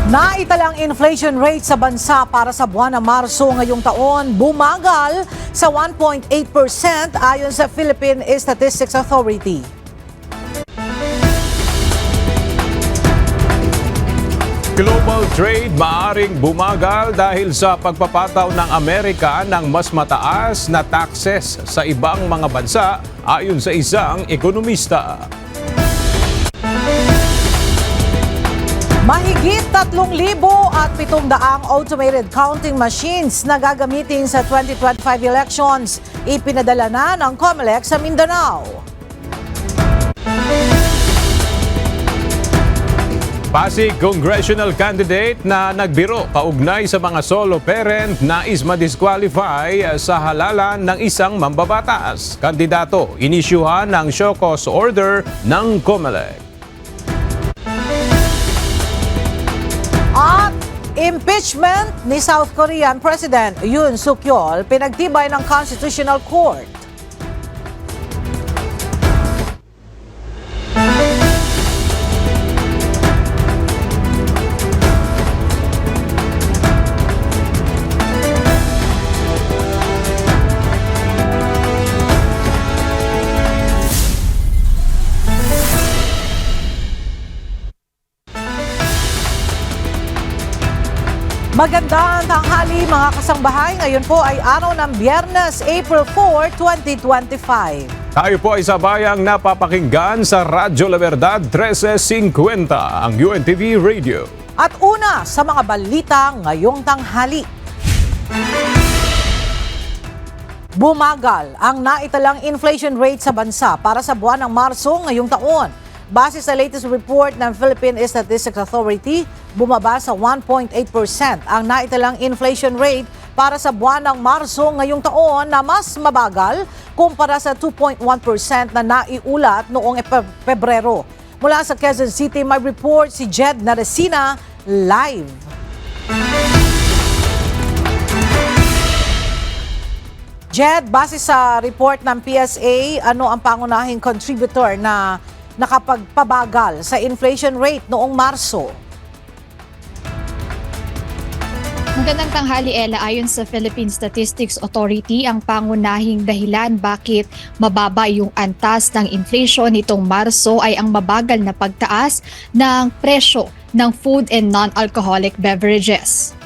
Naitalang inflation rate sa bansa para sa buwan ng Marso ngayong taon bumagal sa 1.8% ayon sa Philippine Statistics Authority. Global trade maaring bumagal dahil sa pagpapataw ng Amerika ng mas mataas na taxes sa ibang mga bansa ayon sa isang ekonomista. Mahigit 3,700 automated counting machines na gagamitin sa 2025 elections. Ipinadala na ng COMELEC sa Mindanao. Pasig congressional candidate na nagbiro kaugnay sa mga solo parent nais ma-disqualify sa halalan ng isang mambabatas. Kandidato inisyuhan ng show cause order ng COMELEC. At impeachment ni South Korean President Yoon Suk-yeol pinagtibay ng Constitutional Court. Magandang tanghali mga kasangbahay. Ngayon po ay araw ng Biyernes, April 4, 2025. Tayo po ay sabayang napapakinggan sa Radyo La Verdad 1350, ang UNTV Radio. At una sa mga balita ngayong tanghali. Bumagal ang naitalang inflation rate sa bansa para sa buwan ng Marso ngayong taon. Base sa latest report ng Philippine Statistics Authority, bumaba sa 1.8% ang naitalang inflation rate para sa buwan ng Marso ngayong taon na mas mabagal kumpara sa 2.1% na naiulat noong Pebrero. Mula sa Quezon City, may report si Jed Naresina live. Jed, base sa report ng PSA, ano ang pangunahing contributor na nakapagpabagal sa inflation rate noong Marso? Magandang tanghali, Ella. Ayon sa Philippine Statistics Authority, ang pangunahing dahilan bakit mababa yung antas ng inflation nitong Marso ay ang mabagal na pagtaas ng presyo ng food and non-alcoholic beverages.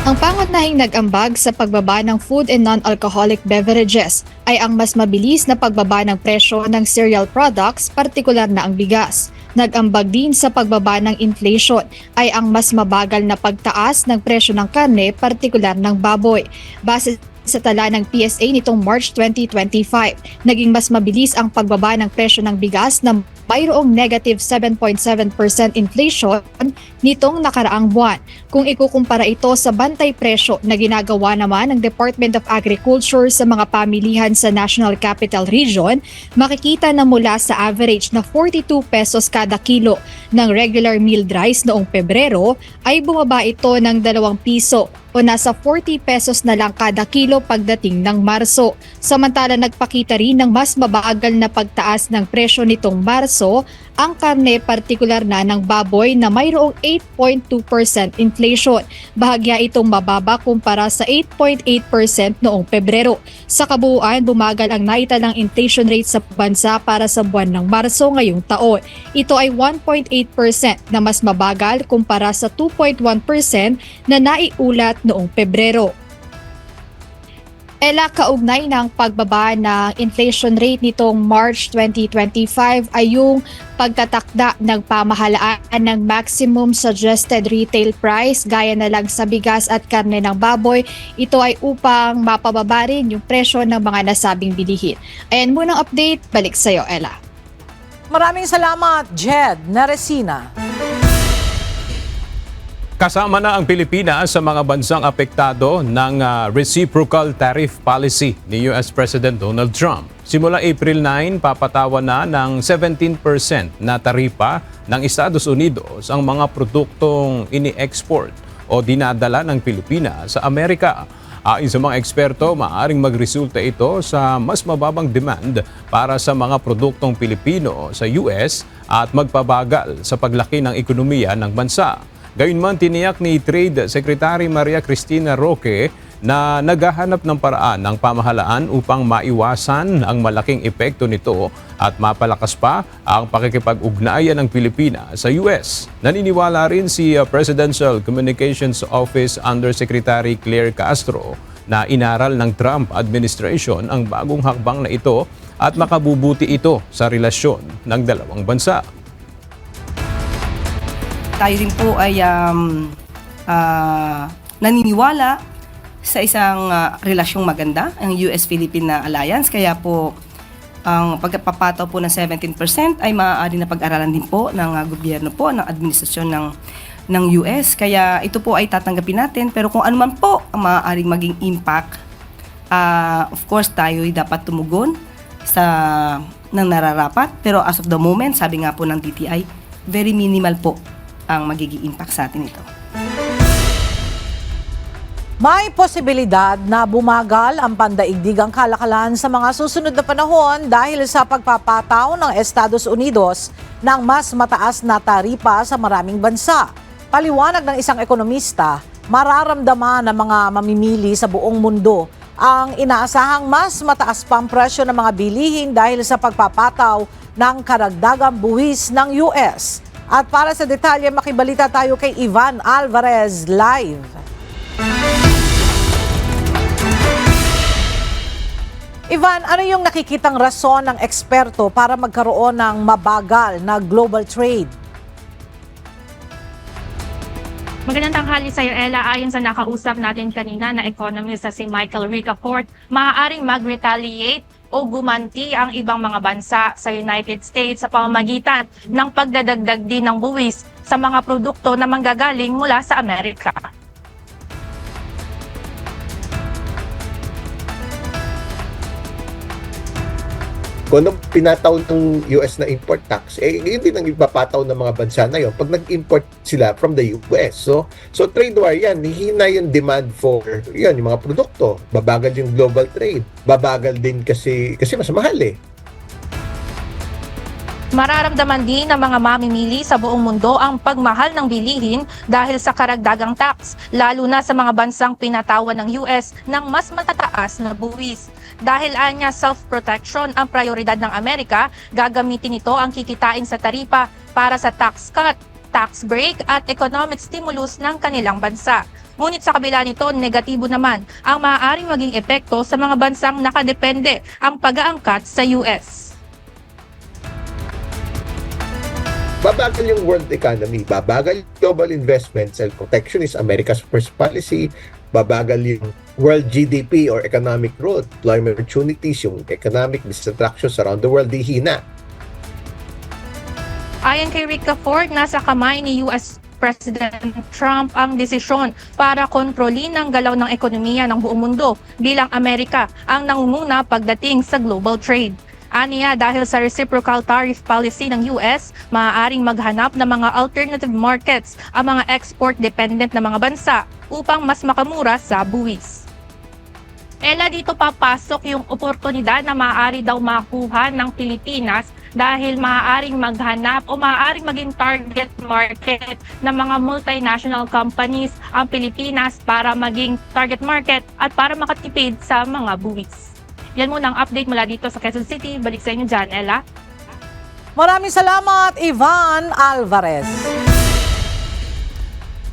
Ang pangunahing nag-ambag sa pagbaba ng food and non-alcoholic beverages ay ang mas mabilis na pagbaba ng presyo ng cereal products, partikular na ang bigas. Nag-ambag din sa pagbaba ng inflation ay ang mas mabagal na pagtaas ng presyo ng karne, partikular ng baboy. Base sa tala ng PSA nitong March 2025, naging mas mabilis ang pagbaba ng presyo ng bigas na mayroong negative 7.7% inflation nitong nakaraang buwan. Kung ikukumpara ito sa bantay presyo na ginagawa naman ng Department of Agriculture sa mga pamilihan sa National Capital Region, makikita na mula sa average na 42 pesos kada kilo ng regular milled rice noong Pebrero ay bumaba ito ng 2 piso o nasa 40 pesos na lang kada kilo pagdating ng Marso. Samantala nagpakita rin ng mas mabagal na pagtaas ng presyo nitong Marso ang karne, partikular na ng baboy na mayroong 8.2% inflation. Bahagya itong mababa kumpara sa 8.8% noong Pebrero. Sa kabuuan, bumagal ang naitalang inflation rate sa bansa para sa buwan ng Marso ngayong taon. Ito ay 1.8% na mas mabagal kumpara sa 2.1% na naiulat noong Pebrero. Ela, kaugnay ng pagbaba ng inflation rate nitong March 2025 ay yung pagtatakda ng pamahalaan ng maximum suggested retail price gaya na lang sa bigas at karne ng baboy. Ito ay upang mapababa rin yung presyo ng mga nasabing bilihin. Ayan munang update, balik sa iyo, Ella. Maraming salamat, Jed Naresina. Kasama na ang Pilipinas sa mga bansang apektado ng reciprocal tariff policy ni US President Donald Trump. Simula April 9, papatawan na ng 17% na taripa ng Estados Unidos ang mga produktong ini-export o dinadala ng Pilipinas sa Amerika. Ayon sa mga eksperto, maaaring magresulta ito sa mas mababang demand para sa mga produktong Pilipino sa US at magpabagal sa paglaki ng ekonomiya ng bansa. Gayunman, tiniyak ni Trade Secretary Maria Cristina Roque na naghahanap ng paraan ng pamahalaan upang maiwasan ang malaking epekto nito at mapalakas pa ang pakikipag-ugnayan ng Pilipinas sa US. Naniniwala rin si Presidential Communications Office Undersecretary Claire Castro na inaral ng Trump administration ang bagong hakbang na ito at makabubuti ito sa relasyon ng dalawang bansa. Tayo rin po ay naniniwala sa isang relasyong maganda, ang US-Philippine Alliance. Kaya po, ang pagpapataw po ng 17% ay maaari na pag-aralan din po ng gobyerno po, ng administrasyon ng US. Kaya ito po ay tatanggapin natin. Pero kung ano man po ang maaaring maging impact, of course, tayo ay dapat tumugon ng nararapat. Pero as of the moment, sabi nga po ng DTI, very minimal po ang magiging impact sa atin ito. May posibilidad na bumagal ang pandaigdigang kalakalan sa mga susunod na panahon dahil sa pagpapataw ng Estados Unidos ng mas mataas na taripa sa maraming bansa. Paliwanag ng isang ekonomista, mararamdaman ng mga mamimili sa buong mundo ang inaasahang mas mataas pang presyo ng mga bilihin dahil sa pagpapataw ng karagdagang buwis ng US. At para sa detalye, makibalita tayo kay Ivan Alvarez live. Ivan, ano yung nakikitang rason ng eksperto para magkaroon ng mabagal na global trade? Magandang tanghali sa iyo, Ella. Ayon sa nakausap natin kanina na economist na si Michael Ricafort, maaaring mag-retaliate o gumanti ang ibang mga bansa sa United States sa pamamagitan ng pagdadagdag din ng buwis sa mga produkto na manggagaling mula sa Amerika. Kung anong pinataw ng US na import tax, yun din ang ipapataw ng mga bansa na yun pag nag-import sila from the US. So trade war yan, hihina yung demand for yun, yung mga produkto. Babagal yung global trade. Babagal din kasi mas mahal eh. Mararamdaman din ng mga mamimili sa buong mundo ang pagmahal ng bilihin dahil sa karagdagang tax, lalo na sa mga bansang pinatawan ng US ng mas matataas na buwis. Dahil anya self-protection ang prioridad ng Amerika, gagamitin ito ang kikitain sa taripa para sa tax cut, tax break at economic stimulus ng kanilang bansa. Ngunit sa kabila nito, negatibo naman ang maaaring maging epekto sa mga bansang nakadepende ang pag-aangkat sa US. Babagal yung world economy, babagal yung global investments and protection is America's first policy, babagal yung world GDP or economic growth, employment opportunities, yung economic distractions around the world, hihina. Ayon kay Ricafort, nasa kamay ni US President Trump ang desisyon para kontrolin ang galaw ng ekonomiya ng buong mundo bilang Amerika ang nangunguna pagdating sa global trade. Aniya, dahil sa reciprocal tariff policy ng US, maaaring maghanap ng mga alternative markets ang mga export-dependent na mga bansa upang mas makamura sa buwis. Ella, dito papasok yung oportunidad na maaari daw makuha ng Pilipinas dahil maaaring maghanap o maaaring maging target market ng mga multinational companies ang Pilipinas para maging target market at para makatipid sa mga buwis. Yan muna ang update mula dito sa Quezon City. Balik sa inyo dyan, Ella. Maraming salamat, Ivan Alvarez.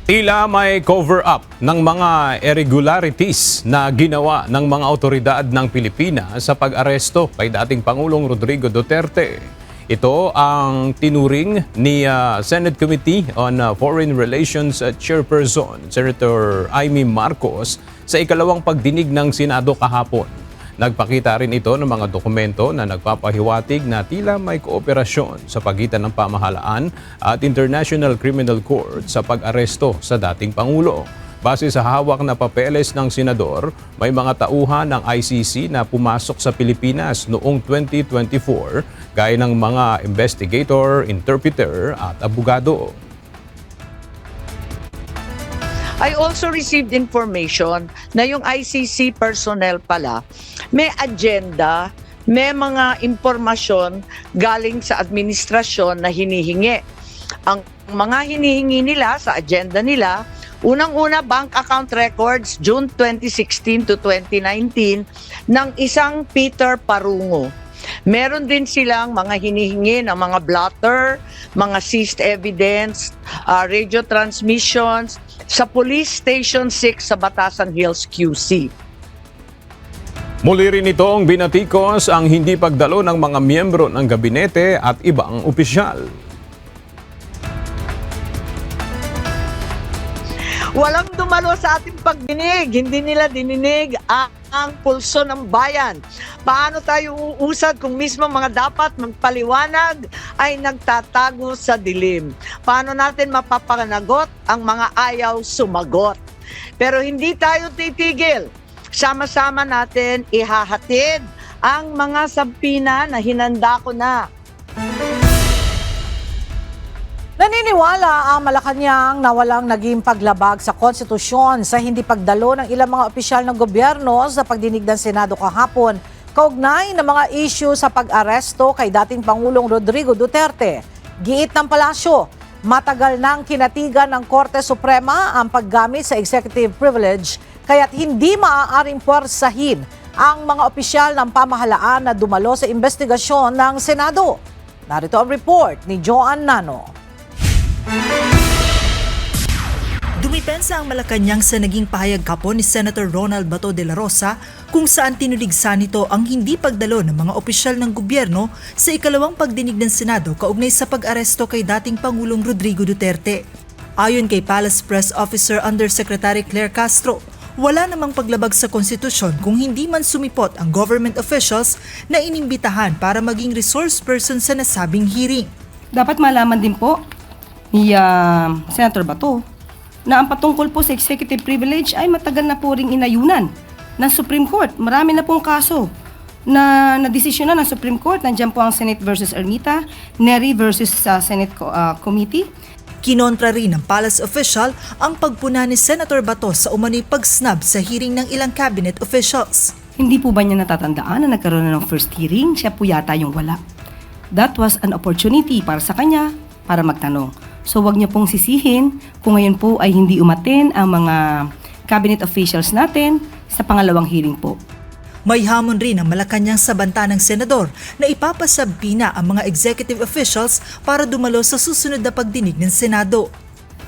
Tila may cover-up ng mga irregularities na ginawa ng mga otoridad ng Pilipinas sa pag-aresto kay dating Pangulong Rodrigo Duterte. Ito ang tinuring ni Senate Committee on Foreign Relations Chairperson, Senator Amy Marcos, sa ikalawang pagdinig ng Senado kahapon. Nagpakita rin ito ng mga dokumento na nagpapahiwatig na tila may kooperasyon sa pagitan ng pamahalaan at International Criminal Court sa pag-aresto sa dating Pangulo. Base sa hawak na papeles ng senador, may mga tauhan ng ICC na pumasok sa Pilipinas noong 2024 gaya ng mga investigator, interpreter at abogado. I also received information na yung ICC personnel pala may agenda, may mga impormasyon galing sa administrasyon na hinihingi. Ang mga hinihingi nila sa agenda nila, unang-una bank account records June 2016 to 2019 ng isang Peter Parungo. Meron din silang mga hinihingi ng mga blotter, mga seized evidence, radio transmissions sa Police Station 6 sa Batasan Hills, QC. Muli rin itong binatikos ang hindi pagdalo ng mga miyembro ng gabinete at ibang opisyal. Walang dumalo sa ating pagdinig. Hindi nila dininig ang pulso ng bayan. Paano tayo uusad kung mismo mga dapat magpaliwanag ay nagtatago sa dilim? Paano natin mapapanagot ang mga ayaw sumagot? Pero hindi tayo titigil. Sama-sama natin ihahatid ang mga sabpina na hinanda ko na. Naniniwala ang Malacanang na walang naging paglabag sa konstitusyon sa hindi pagdalo ng ilang mga opisyal ng gobyerno sa pagdinig ng Senado kahapon kaugnay ng mga issue sa pag-aresto kay dating Pangulong Rodrigo Duterte. Giit ng palasyo, matagal nang kinatigan ng Korte Suprema ang paggamit sa executive privilege kaya't hindi maaaring puwersahin ang mga opisyal ng pamahalaan na dumalo sa investigasyon ng Senado. Narito ang report ni Joan Nano. Dumipensa ang Malacanang sa naging pahayag kapon ni Senator Ronald Bato de la Rosa kung saan tinuligsan nito ang hindi pagdalo ng mga opisyal ng gobyerno sa ikalawang pagdinig ng Senado kaugnay sa pag-aresto kay dating Pangulong Rodrigo Duterte. Ayon kay Palace Press Officer Undersecretary Claire Castro, wala namang paglabag sa konstitusyon kung hindi man sumipot ang government officials na inimbitahan para maging resource person sa nasabing hearing. Dapat malaman din po ni Senator Bato na ang patungkol po sa executive privilege ay matagal na po ring inayunan ng Supreme Court. Marami na pong kaso na nadesisyonan ng Supreme Court. Nandiyan po ang Senate versus Ermita, Neri versus Senate Committee. Kinontra rin ng palace official ang pagpuna ni Senator Bato sa umano'y pag-snub sa hearing ng ilang cabinet officials. Hindi po ba niya natatandaan na nagkaroon na ng first hearing? Siya po yata yung wala. That was an opportunity para sa kanya para magtanong. So wag niyo pong sisihin kung ngayon po ay hindi umaten ang mga cabinet officials natin sa pangalawang hearing po. May hamon rin ang Malacanang sa banta ng senador na ipapasabina ang mga executive officials para dumalo sa susunod na pagdinig ng Senado.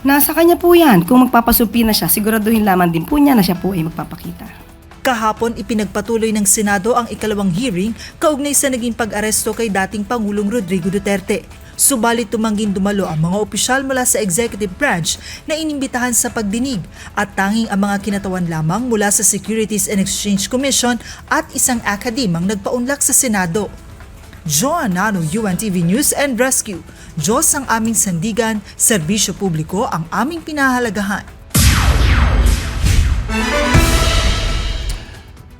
Nasa kanya po yan. Kung magpapasupina siya, siguraduhin lamang din po niya na siya po ay magpapakita. Kahapon ipinagpatuloy ng Senado ang ikalawang hearing kaugnay sa naging pag-aresto kay dating Pangulong Rodrigo Duterte. Subalit tumangging dumalo ang mga opisyal mula sa executive branch na inimbitahan sa pagdinig at tanging ang mga kinatawan lamang mula sa Securities and Exchange Commission at isang akademang nagpaunlak sa Senado. Joan Nano, UNTV News and Rescue. Diyos ang aming sandigan, serbisyo publiko ang aming pinahalagahan.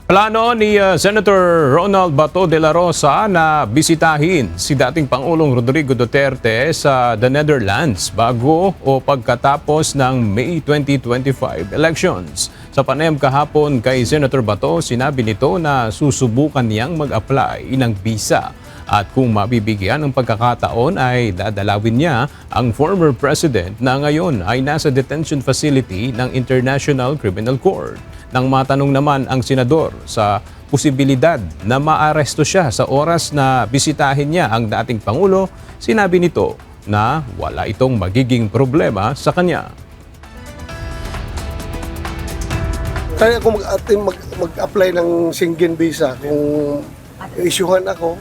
Plano ni Senator Ronald Bato de la Rosa na bisitahin si dating Pangulong Rodrigo Duterte sa the Netherlands bago o pagkatapos ng May 2025 elections. Sa panayam kahapon kay Senator Bato, sinabi nito na susubukan niyang mag-apply ng visa at kung mabibigyan ng pagkakataon ay dadalawin niya ang former president na ngayon ay nasa detention facility ng International Criminal Court. Nang matanong naman ang senador sa posibilidad na maaresto siya sa oras na bisitahin niya ang dating Pangulo, sinabi nito na wala itong magiging problema sa kanya. Kaya kung mag-apply ng Schengen visa, kung isyuhan ako,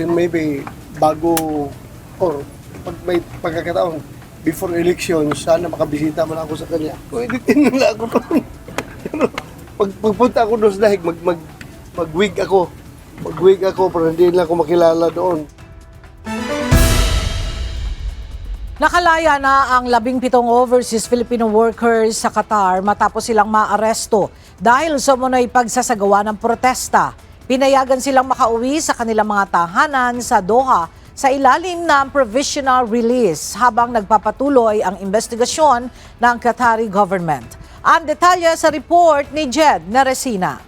then maybe bago or pag may pagkakataon before election, sana makabisita man ako sa kanya. Kung editin nila ako doon. Pagpunta ako doon sa dahig, mag-wig ako. Mag-wig ako para hindi nila ako makilala doon. Nakalaya na ang 17 overseas Filipino workers sa Qatar matapos silang maaresto dahil sa umunoy pagsasagawa ng protesta. Pinayagan silang makauwi sa kanilang mga tahanan sa Doha sa ilalim ng provisional release habang nagpapatuloy ang investigasyon ng Qatari government. Ang detalye sa report ni Jed Neresina.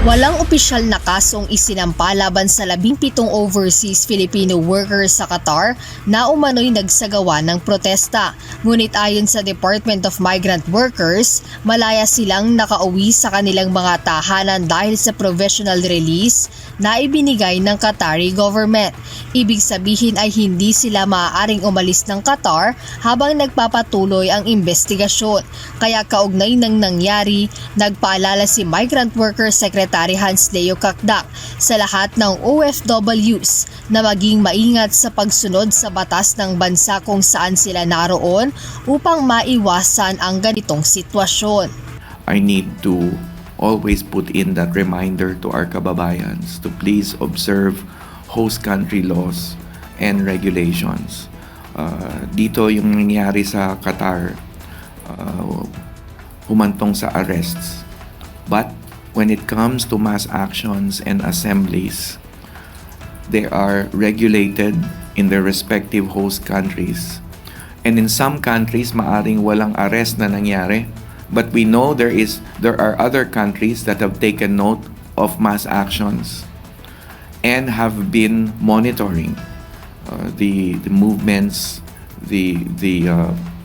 Walang opisyal na kasong isinampa laban sa 17 overseas Filipino workers sa Qatar na umano'y nagsagawa ng protesta. Ngunit ayon sa Department of Migrant Workers, malaya silang nakauwi sa kanilang mga tahanan dahil sa provisional release na ibinigay ng Qatari government. Ibig sabihin ay hindi sila maaaring umalis ng Qatar habang nagpapatuloy ang investigasyon. Kaya kaugnay ng nangyari, nagpaalala si Migrant Workers Secretary Hans Leo Kakdak sa lahat ng OFWs na maging maingat sa pagsunod sa batas ng bansa kung saan sila naroon upang maiwasan ang ganitong sitwasyon. I need to always put in that reminder to our kababayans to please observe host country laws and regulations. Dito yung nangyari sa Qatar, humantong sa arrests. But when it comes to mass actions and assemblies, they are regulated in their respective host countries. And in some countries, maaring walang arrest na nangyari. But we know there are other countries that have taken note of mass actions and have been monitoring the movements, the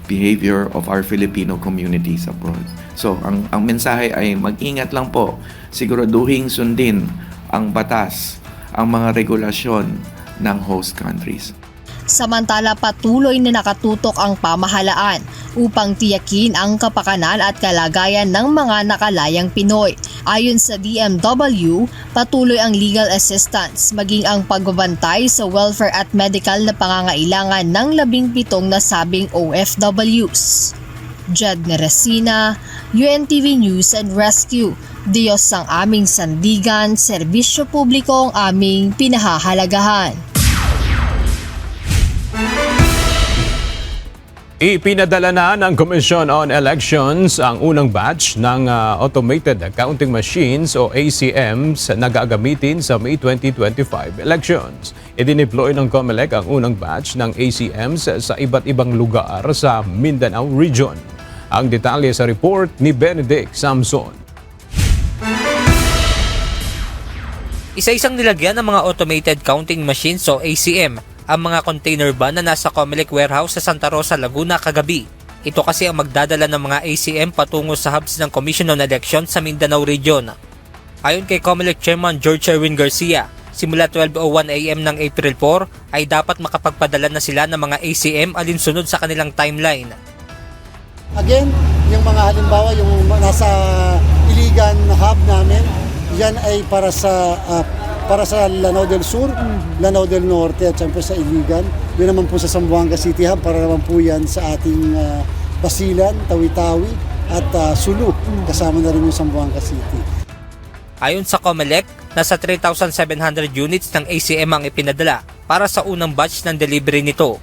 behavior of our Filipino communities abroad. So, ang mensahe ay mag-ingat lang po. Siguraduhin sundin ang batas, ang mga regulasyon ng host countries. Samantala patuloy na nakatutok ang pamahalaan upang tiyakin ang kapakanan at kalagayan ng mga nakalayang Pinoy. Ayon sa DMW, patuloy ang legal assistance maging ang pagbabantay sa welfare at medical na pangangailangan ng 17 nasabing OFWs. Jed Neresina, UNTV News and Rescue. Diyos ang aming sandigan, serbisyo publiko ang aming pinahahalagahan. Ipinadala na ng Commission on Elections ang unang batch ng Automated Counting Machines o ACMs na gagamitin sa May 2025 elections. Idineploy ng COMELEC ang unang batch ng ACMs sa iba't ibang lugar sa Mindanao Region. Ang detalye sa report ni Benedict Samson. Isa-isang nilagyan ng mga Automated Counting Machines o ACM ang mga container van na nasa COMELEC warehouse sa Santa Rosa, Laguna kagabi. Ito kasi ang magdadala ng mga ACM patungo sa hubs ng Commission on Elections sa Mindanao Region. Ayon kay COMELEC Chairman George Erwin Garcia, simula 12:01 AM ng April 4 ay dapat makapagpadala na sila ng mga ACM alinsunod sa kanilang timeline. Again, yung mga halimbawa, yung nasa Iligan hub namin, yan ay para sa Lanao del Sur, Lanao del Norte at siyempre sa Iligan. Yun naman po sa Zamboanga City Hub para naman po yan sa ating Basilan, Tawi-Tawi at Sulu. Kasama na rin yung Zamboanga City. Ayon sa COMELEC, nasa 3,700 units ng ACM ang ipinadala para sa unang batch ng delivery nito.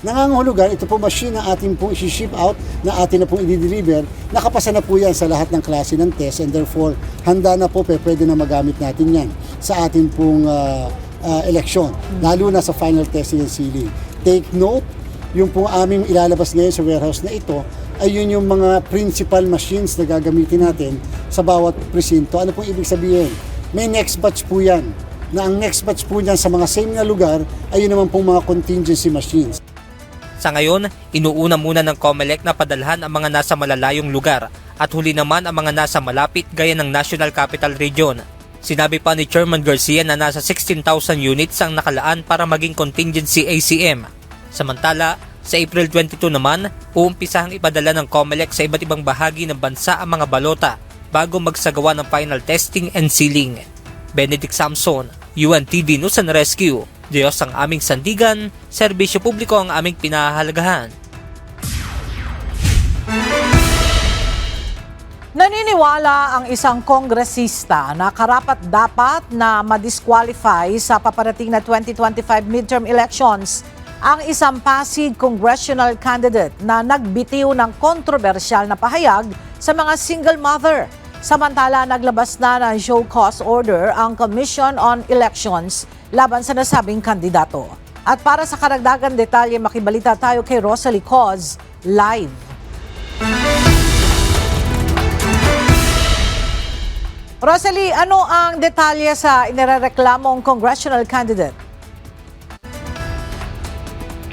Nangangahulugan, ito po machine na atin pong isi-ship out, na atin na pong i-deliver, nakapasa na po yan sa lahat ng klase ng test and therefore handa na po, pwede na magamit natin yan sa ating pong eleksyon, lalo na sa final testing and sealing. Take note, yung pong aming ilalabas ngayon sa warehouse na ito, ay yun yung mga principal machines na gagamitin natin sa bawat presinto. Ano pong ibig sabihin? May next batch po yan, na ang next batch po yan sa mga same na lugar, ay yun naman pong mga contingency machines. Sa ngayon, inuuna muna ng COMELEC na padalhan ang mga nasa malalayong lugar at huli naman ang mga nasa malapit gaya ng National Capital Region. Sinabi pa ni Chairman Garcia na nasa 16,000 units ang nakalaan para maging contingency ACM. Samantala, sa April 22 naman, uumpisahang ipadala ng COMELEC sa iba't ibang bahagi ng bansa ang mga balota bago magsagawa ng final testing and sealing. Benedict Samson, UNTV News and Rescue. Diyos ang aming sandigan, serbisyo publiko ang aming pinahahalagahan. Naniniwala ang isang kongresista na karapat-dapat na ma-disqualify sa paparating na 2025 midterm elections ang isang Pasig congressional candidate na nagbitiw ng kontrobersyal na pahayag sa mga single mother. Samantala, naglabas na ng show cause order ang Commission on Elections laban sa nasabing kandidato. At para sa karagdagan detalye, makibalita tayo kay Rosalie Coz live. Rosalie, ano ang detalye sa inirereklamong congressional candidate?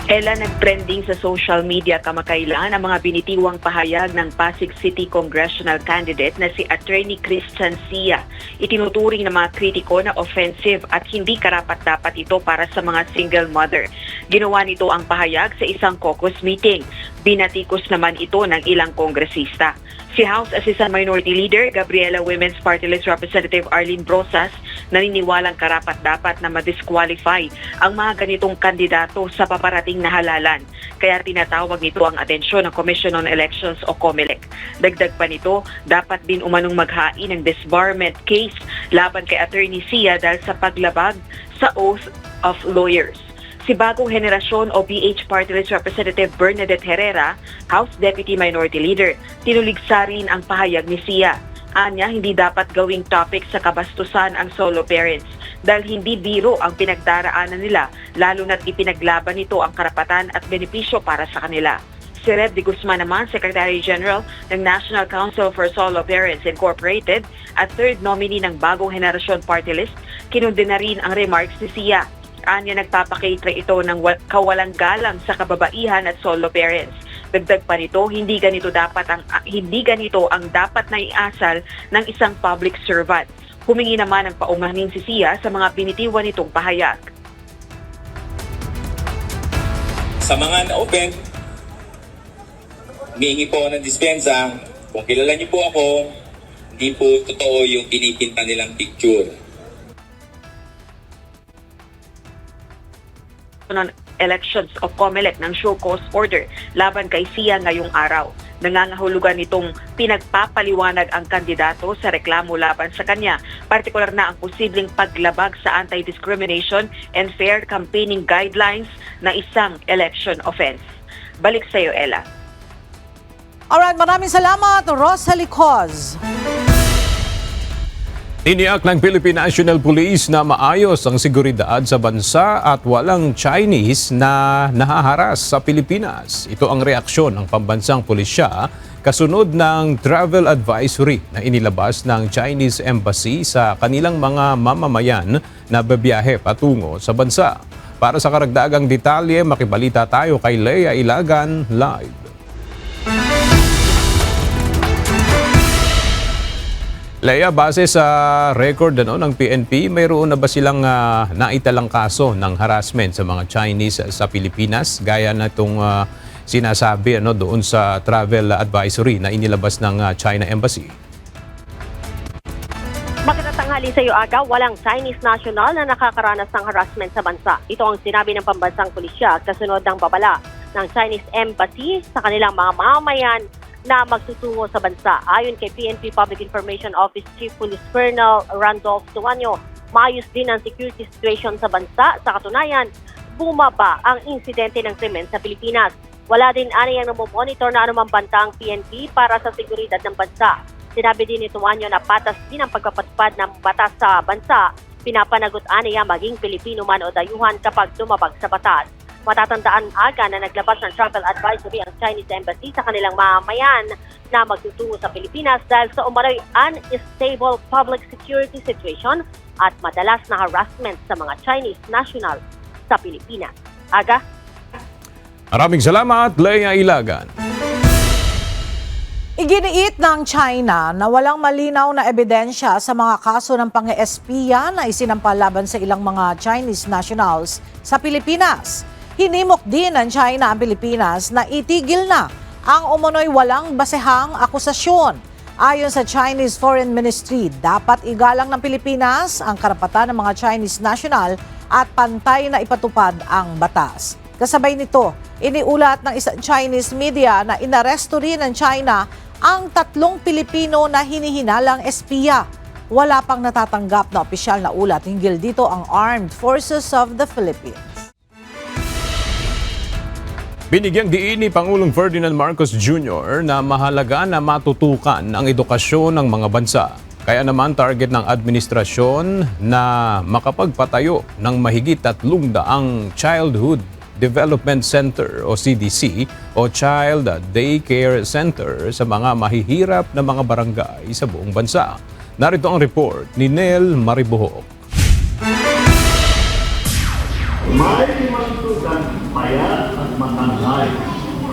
Ella, nag-trending sa social media kamakailan ang mga binitiwang pahayag ng Pasig City congressional candidate na si Attorney Christian Sia. Itinuturing ng mga kritiko na offensive at hindi karapat-dapat ito para sa mga single mother. Ginawa nito ang pahayag sa isang caucus meeting. Binatikos naman ito ng ilang kongresista. Si House Assistant Minority Leader Gabriela Women's Party List Representative Arlene Brosas naniniwalang karapat-dapat na ma-disqualify ang mga ganitong kandidato sa paparating na halalan. Kaya tinatawag nito ang atensyon ng Commission on Elections o COMELEC. Dagdag pa nito, dapat din umanong maghain ng disbarment case laban kay Attorney Sia dahil sa paglabag sa oath of lawyers. Si Bagong Henerasyon o PH Party List Representative Bernadette Herrera, House Deputy Minority Leader, tinuligsa rin ang pahayag ni Sia. Anya, hindi dapat gawing topic sa kabastusan ang solo parents dahil hindi biro ang pinagdaraanan nila, lalo na't ipinaglaban nito ang karapatan at benepisyo para sa kanila. Si Rev de Guzman naman, Secretary General ng National Council for Solo Parents Incorporated at third nominee ng Bagong Henerasyon Party List, kinundena rin ang remarks ni Sia. Anya, nagpapakita ito ng kawalang galang sa kababaihan at solo parents. Dagdag pa nito, hindi ganito ang dapat na iasal ng isang public servant. Humingi naman ng paumanhin si Sia sa mga binitiwan nitong pahayag. Sa mga na-open, humihingi po ng dispensa. Kung kilala niyo po ako, hindi po totoo yung pinipinta nilang picture. Ng elections of COMELEC ng show cause order laban kay Sia ngayong araw. Nangangahulugan nitong pinagpapaliwanag ang kandidato sa reklamo laban sa kanya, partikular na ang posibleng paglabag sa anti-discrimination and fair campaigning guidelines na isang election offense. Balik sa iyo, Ella. Alright, maraming salamat, Rosalie Coz. Tiniyak ng Philippine National Police na maayos ang seguridad sa bansa at walang Chinese na nahaharas sa Pilipinas. Ito ang reaksyon ng pambansang pulisya kasunod ng travel advisory na inilabas ng Chinese Embassy sa kanilang mga mamamayan na babiyahe patungo sa bansa. Para sa karagdagang detalye, makibalita tayo kay Lea Ilagan live. Lea, base sa record ng PNP, mayroon na ba silang naitalang kaso ng harassment sa mga Chinese sa Pilipinas gaya na itong sinasabi doon sa travel advisory na inilabas ng China Embassy? Magandang tanghali sa iyo, Aga. Walang Chinese national na nakakaranas ng harassment sa bansa. Ito ang sinabi ng pambansang pulisya kasunod ng babala ng Chinese Embassy sa kanilang mga mamamayan na magtutungo sa bansa. Ayon kay PNP Public Information Office Chief Police Colonel Randolph Tuanyo, maayos din ang security situation sa bansa. Sa katunayan, bumaba ang insidente ng krimen sa Pilipinas. Wala din aniyang namomonitor na anumang banta ang PNP para sa seguridad ng bansa. Sinabi din ni Tuanyo na patas din ang pagpapatupad ng batas sa bansa. Pinapanagot aniya maging Pilipino man o dayuhan kapag tumabag sa batas. Matatandaan aga na naglabas ng travel advisory ang Chinese Embassy sa kanilang mamamayan na magtutungo sa Pilipinas dahil sa umano'y unstable public security situation at madalas na harassment sa mga Chinese national sa Pilipinas. Aga? Maraming salamat, Lea Ilagan. Iginiit ng China na walang malinaw na ebidensya sa mga kaso ng pang-espiya na isinampa laban sa ilang mga Chinese nationals sa Pilipinas. Hinimok din ng China ang Pilipinas na itigil na ang umunoy walang basehang akusasyon. Ayon sa Chinese Foreign Ministry, dapat igalang ng Pilipinas ang karapatan ng mga Chinese national at pantay na ipatupad ang batas. Kasabay nito, iniulat ng isang Chinese media na inaresto rin ng China ang 3 Pilipino na hinihinalang espiya. Wala pang natatanggap na opisyal na ulat hinggil dito ang Armed Forces of the Philippines. Binigyang diin ni Pangulong Ferdinand Marcos Jr. na mahalaga na matutukan ang edukasyon ng mga bansa. Kaya naman target ng administrasyon na makapagpatayo ng mahigit 300 Childhood Development Center o CDC o Child Daycare Center sa mga mahihirap na mga barangay sa buong bansa. Narito ang report ni Nel Maribuhok. May matutunan payat at matanghay.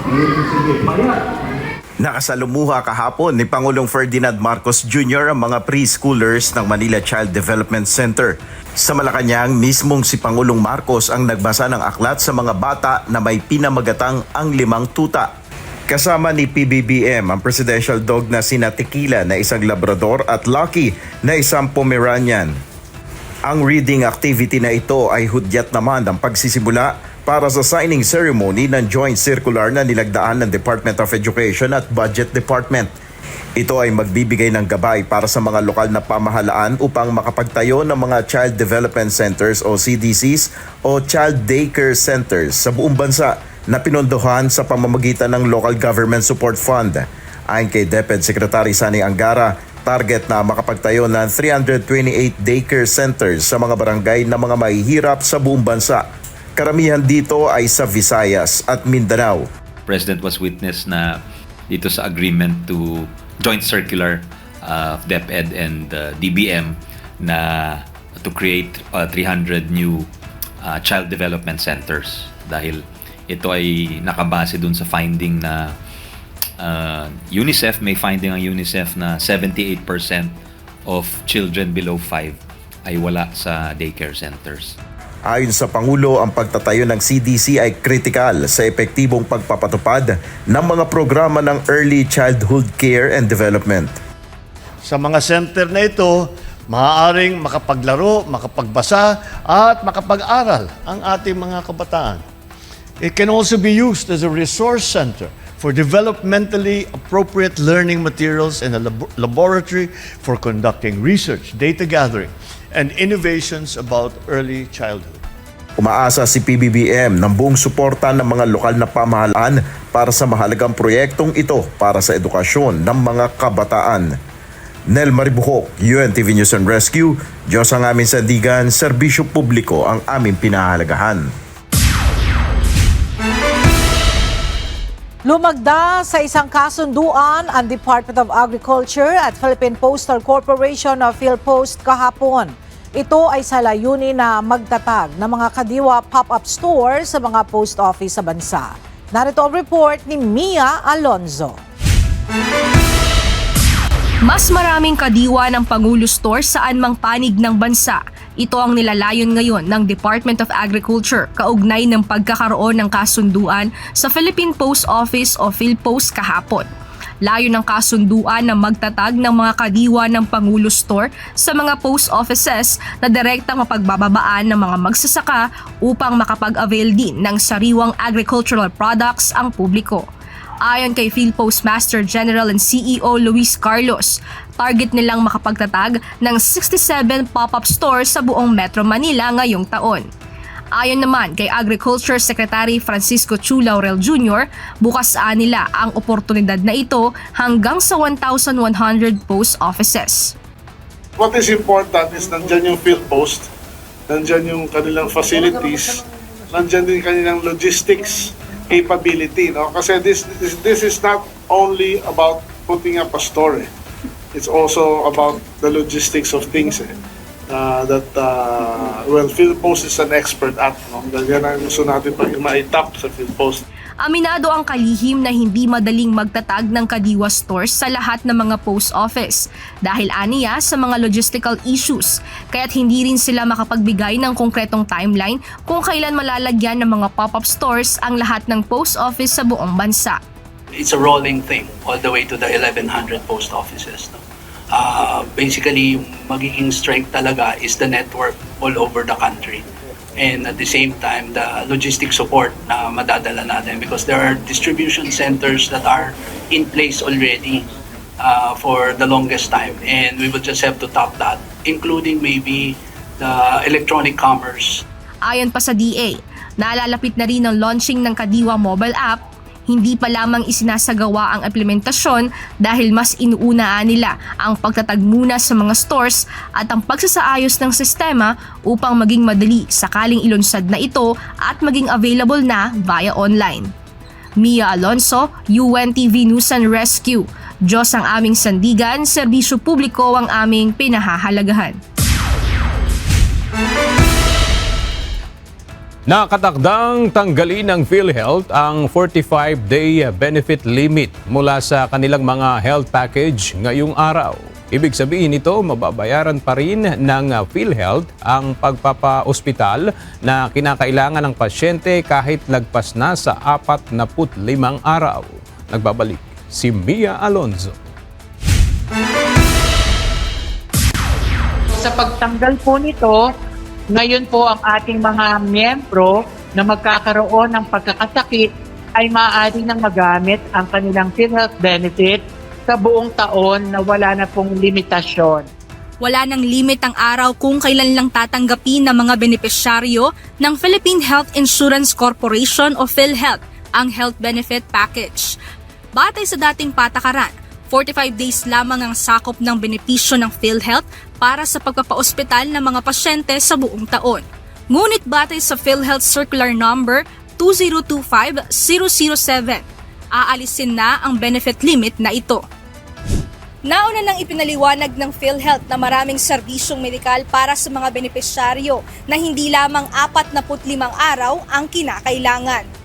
Sige, payat. Nakasalumuha kahapon ni Pangulong Ferdinand Marcos Jr. ang mga preschoolers ng Manila Child Development Center. Sa Malacanang, mismong si Pangulong Marcos ang nagbasa ng aklat sa mga bata na may pinamagatang ang 5 tuta. Kasama ni PBBM ang presidential dog na sina Tequila na isang Labrador at Lucky na isang Pomeranian. Ang reading activity na ito ay hudyat naman ng pagsisimula para sa signing ceremony ng joint circular na nilagdaan ng Department of Education at Budget Department. Ito ay magbibigay ng gabay para sa mga lokal na pamahalaan upang makapagtayo ng mga Child Development Centers o CDCs o Child Daycare Centers sa buong bansa na pinondohan sa pamamagitan ng Local Government Support Fund. Ayon kay DepEd Secretary Sani Angara, target na makapagtayo ng 328 daycare centers sa mga barangay na mga mahihirap sa buong bansa. Karamihan dito ay sa Visayas at Mindanao. President was witness na dito sa agreement to joint circular of DepEd and DBM na to create 300 new child development centers dahil ito ay nakabase dun sa finding na UNICEF, may finding ang UNICEF na 78% of children below 5 ay wala sa daycare centers. Ayon sa Pangulo, ang pagtatayo ng CDC ay kritikal sa epektibong pagpapatupad ng mga programa ng Early Childhood Care and Development. Sa mga center na ito, maaaring makapaglaro, makapagbasa at makapag-aral ang ating mga kabataan. It can also be used as a resource center for developmentally appropriate learning materials and a laboratory for conducting research, data gathering, and innovations about early childhood. Umaasa si PBBM ng buong suporta ng mga lokal na pamahalaan para sa mahalagang proyektong ito para sa edukasyon ng mga kabataan. Nel Maribuhok, UNTV News and Rescue, Diyos ang aming sandigan, serbisyo publiko ang aming pinahalagahan. Lumagda sa isang kasunduan ang Department of Agriculture at Philippine Postal Corporation of PhilPost kahapon. Ito ay sa layunin na magtatag ng mga kadiwa pop-up stores sa mga post office sa bansa. Narito ang report ni Mia Alonzo. Mas maraming kadiwa ng Pangulo Store saan mang panig ng bansa. Ito ang nilalayon ngayon ng Department of Agriculture kaugnay ng pagkakaroon ng kasunduan sa Philippine Post Office o PhilPost kahapon. Layo ng kasunduan na magtatag ng mga kadiwa ng Pangulo Store sa mga post offices na direktang mapagbababaan ng mga magsasaka upang makapag-avail din ng sariwang agricultural products ang publiko. Ayon kay PhilPost Master General and CEO Luis Carlos, target nilang makapagtatag ng 67 pop-up stores sa buong Metro Manila ngayong taon. Ayon naman kay Agriculture Secretary Francisco Chu Laurel Jr., bukas nila ang oportunidad na ito hanggang sa 1,100 post offices. What is important is nandyan yung PhilPost, nandyan yung kanilang facilities, nandyan din kanilang logistics capability, no? Kasi this is not only about putting up a store. It's also about the logistics of things PhilPost is an expert at, no? Yan ang gusto natin pag ma-tap sa PhilPost. Aminado ang kalihim na hindi madaling magtatag ng kadiwa stores sa lahat ng mga post office dahil aniya sa mga logistical issues, kaya't hindi rin sila makapagbigay ng konkretong timeline kung kailan malalagyan ng mga pop-up stores ang lahat ng post office sa buong bansa. It's a rolling thing all the way to the 1,100 post offices. No? Basically, yung magiging strength talaga is the network all over the country. And at the same time, the logistic support na madadala natin because there are distribution centers that are in place already for the longest time. And we will just have to top that, including maybe the electronic commerce. Ayon pa sa DA, nalalapit na rin ang launching ng Kadiwa mobile app. Hindi pa lamang isinasagawa ang implementasyon dahil mas inuunaan nila ang pagtatag muna sa mga stores at ang pagsasaayos ng sistema upang maging madali sakaling ilunsad na ito at maging available na via online. Mia Alonzo, UNTV News and Rescue, Diyos ang aming sandigan, serbisyo publiko ang aming pinahahalagahan. Nakatakdang tanggalin ng PhilHealth ang 45-day benefit limit mula sa kanilang mga health package ngayong araw. Ibig sabihin nito, mababayaran pa rin ng PhilHealth ang pagpapa-ospital na kinakailangan ng pasyente kahit lagpas na sa 45 araw. Nagbabalik si Mia Alonzo. Sa pagtanggal po nito, ngayon po ang ating mga miyembro na magkakaroon ng pagkakasakit ay maaari nang magamit ang kanilang PhilHealth benefit sa buong taon na wala na pong limitasyon. Wala nang limit ang araw kung kailan lang tatanggapin ng mga benepisyaryo ng Philippine Health Insurance Corporation o PhilHealth ang health benefit package. Batay sa dating patakaran, 45 days lamang ang sakop ng benepisyo ng PhilHealth para sa pagpapaospital ng mga pasyente sa buong taon. Ngunit batay sa PhilHealth Circular Number 2025007, aalisin na ang benefit limit na ito. Nauna nang ipinaliwanag ng PhilHealth na maraming serbisyong medikal para sa mga benepisyaryo na hindi lamang 45 araw ang kinakailangan.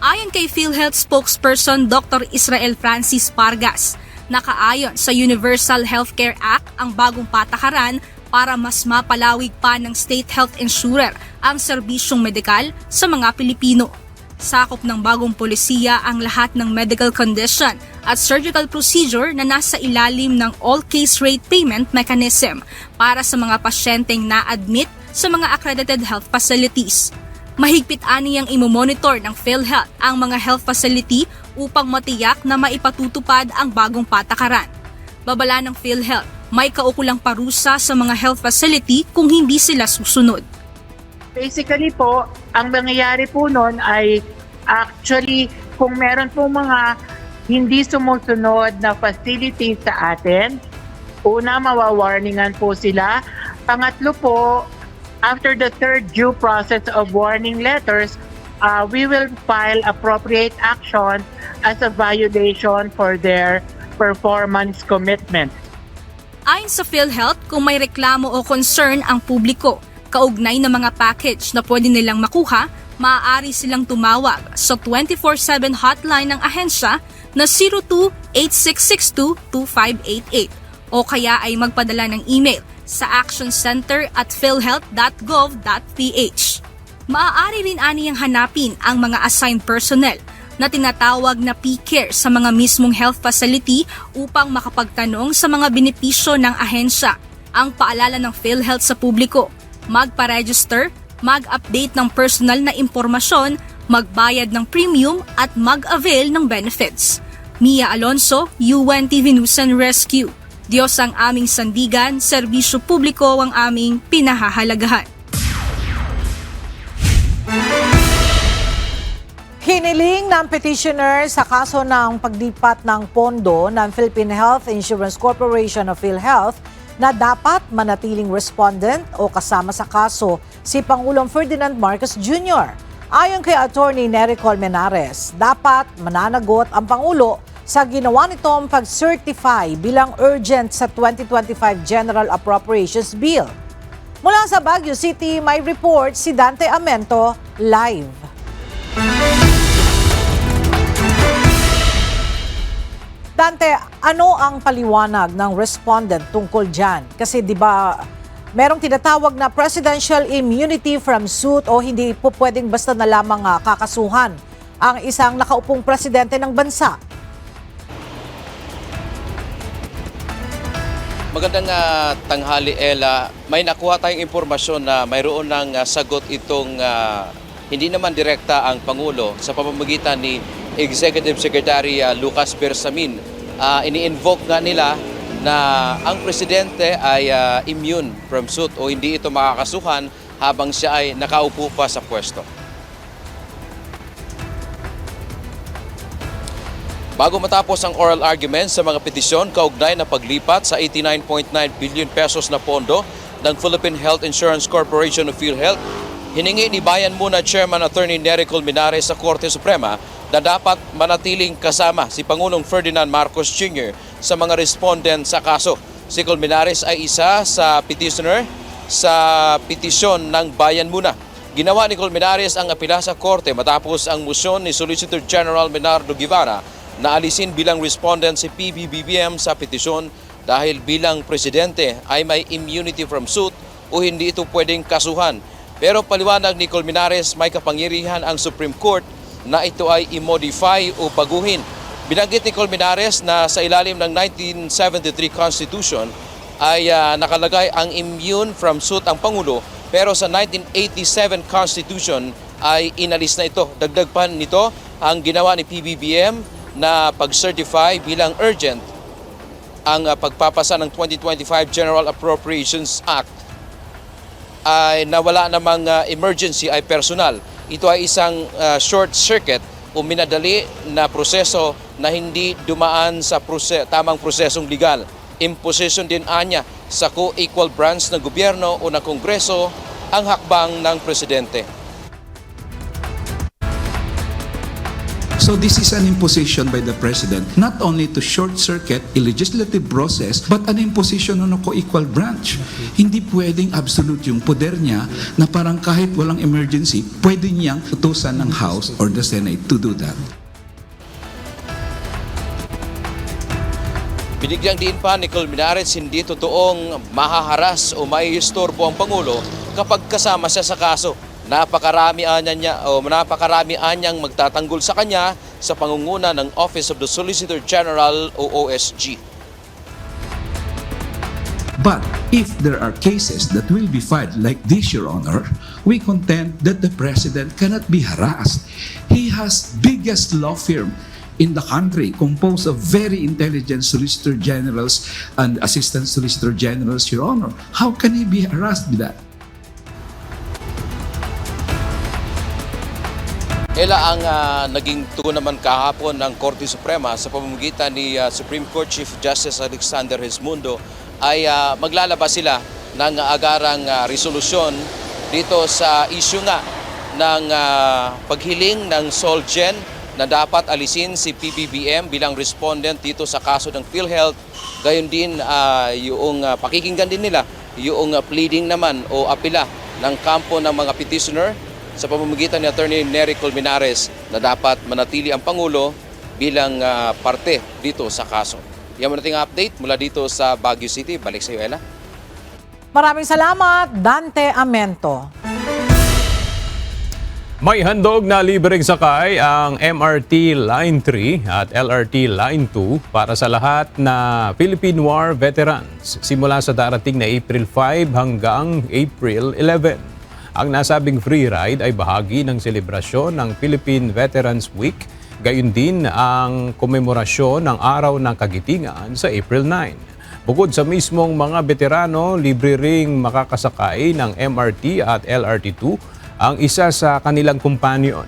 Ayon kay PhilHealth spokesperson Dr. Israel Francis Pargas, nakaayon sa Universal Healthcare Act ang bagong patakaran para mas mapalawig pa ng state health insurer ang serbisyong medikal sa mga Pilipino. Sakop ng bagong polisiya ang lahat ng medical condition at surgical procedure na nasa ilalim ng all-case rate payment mechanism para sa mga pasyenteng na-admit sa mga accredited health facilities. Mahigpit aniyang imomonitor ng PhilHealth ang mga health facility upang matiyak na maipatutupad ang bagong patakaran. Babala ng PhilHealth, may kaukulang parusa sa mga health facility kung hindi sila susunod. Basically po, ang mangyayari po nun ay actually kung meron po mga hindi sumusunod na facility sa atin, una mawawarningan po sila. Pangatlo po, after the third due process of warning letters, we will file appropriate action as a violation for their performance commitment. Ayon sa PhilHealth, kung may reklamo o concern ang publiko kaugnay ng mga package na pwede nilang makuha, maaari silang tumawag sa 24/7 hotline ng ahensya na 02-8662-2588 o kaya ay magpadala ng email sa actioncenter@philhealth.gov.ph. Maaari rin aniyang hanapin ang mga assigned personnel na tinatawag na P-Care sa mga mismong health facility upang makapagtanong sa mga benepisyo ng ahensya. Ang paalala ng PhilHealth sa publiko, magpa-register, mag-update ng personal na impormasyon, magbayad ng premium at mag-avail ng benefits. Mia Alonzo, UNTV News and Rescue. Diyos ang aming sandigan, serbisyo publiko ang aming pinahahalagahan. Hiniling ng petitioner sa kaso ng pagdipat ng pondo ng Philippine Health Insurance Corporation o PhilHealth na dapat manatiling respondent o kasama sa kaso si Pangulong Ferdinand Marcos Jr. Ayon kay Attorney Nery Colmenares, dapat mananagot ang Pangulo sa ginawa nitong pag-certify bilang urgent sa 2025 General Appropriations Bill. Mula sa Baguio City, may report si Dante Amento live. Dante, ano ang paliwanag ng respondent tungkol dyan? Kasi di ba merong tinatawag na presidential immunity from suit o hindi po pwedeng basta na lamang kakasuhan ang isang nakaupong presidente ng bansa? Magandang tanghali, Ella. May nakuha tayong impormasyon na mayroon ng sagot itong hindi naman direkta ang Pangulo sa pamamagitan ni Executive Secretary Lucas Bersamin. Ini-invoke nga nila na ang presidente ay immune from suit o hindi ito makakasuhan habang siya ay nakaupo pa sa pwesto. Bago matapos ang oral argument sa mga petisyon kaugnay na paglipat sa 89.9 billion pesos na pondo ng Philippine Health Insurance Corporation o PhilHealth, hiningi ni Bayan Muna Chairman Attorney Nery Colmenares sa Korte Suprema na dapat manatiling kasama si Pangulong Ferdinand Marcos Jr. sa mga respondent sa kaso. Si Colmenares ay isa sa petitioner sa petisyon ng Bayan Muna. Ginawa ni Colmenares ang apela sa korte matapos ang motion ni Solicitor General Menardo Guevara na alisin bilang respondent si PBBM sa petisyon dahil bilang presidente ay may immunity from suit o hindi ito pwedeng kasuhan. Pero paliwanag ni Colmenares, may kapangyarihan ang Supreme Court na ito ay i-modify o baguhin. Binanggit ni Colmenares na sa ilalim ng 1973 Constitution ay nakalagay ang immune from suit ang Pangulo, pero sa 1987 Constitution ay inalis na ito. Dagdag pa nito ang ginawa ni PBBM na pag-certify bilang urgent ang pagpapasa ng 2025 General Appropriations Act ay nawala namang emergency ay personal. Ito ay isang short circuit o minadali na proseso na hindi dumaan sa tamang prosesong legal. Imposition din anya sa co-equal branch ng gobyerno o ng Kongreso ang hakbang ng presidente. So this is an imposition by the President not only to short-circuit a legislative process but an imposition on a co-equal branch. Hindi pwedeng absolute yung poder niya na parang kahit walang emergency, pwede niyang utusan ng House or the Senate to do that. Binigyang diin pa ni Colmenares hindi totoong mahaharas o maiistorbo ang Pangulo kapag kasama siya sa kaso. Napakarami anyang magtatanggol sa kanya sa pangunguna ng Office of the Solicitor General o OSG. But if there are cases that will be filed like this, Your Honor, we contend that the President cannot be harassed. He has biggest law firm in the country composed of very intelligent Solicitor Generals and Assistant Solicitor Generals, Your Honor. How can he be harassed with that? Ela ang naging tugon naman kahapon ng Korte Suprema sa pamamagitan ni Supreme Court Chief Justice Alexander Gesmundo ay maglalabas sila ng agarang resolusyon dito sa issue nga ng paghiling ng SOLGEN na dapat alisin si PBBM bilang respondent dito sa kaso ng PhilHealth. Gayon din yung pakikinggan din nila yung pleading naman o apela ng kampo ng mga petitioner sa pamamagitan ni Attorney Nery Colmenares na dapat manatili ang Pangulo bilang parte dito sa kaso. Yan mo nating update mula dito sa Baguio City. Balik sa iyo, Ella. Maraming salamat, Dante Amento. May handog na libreng sakay ang MRT Line 3 at LRT Line 2 para sa lahat na Philippine War veterans simula sa darating na April 5 hanggang April 11. Ang nasabing free ride ay bahagi ng selebrasyon ng Philippine Veterans Week, gayon din ang komemorasyon ng Araw ng Kagitingan sa April 9. Bukod sa mismong mga veterano, libre ring makakasakay ng MRT at LRT2 ang isa sa kanilang companion.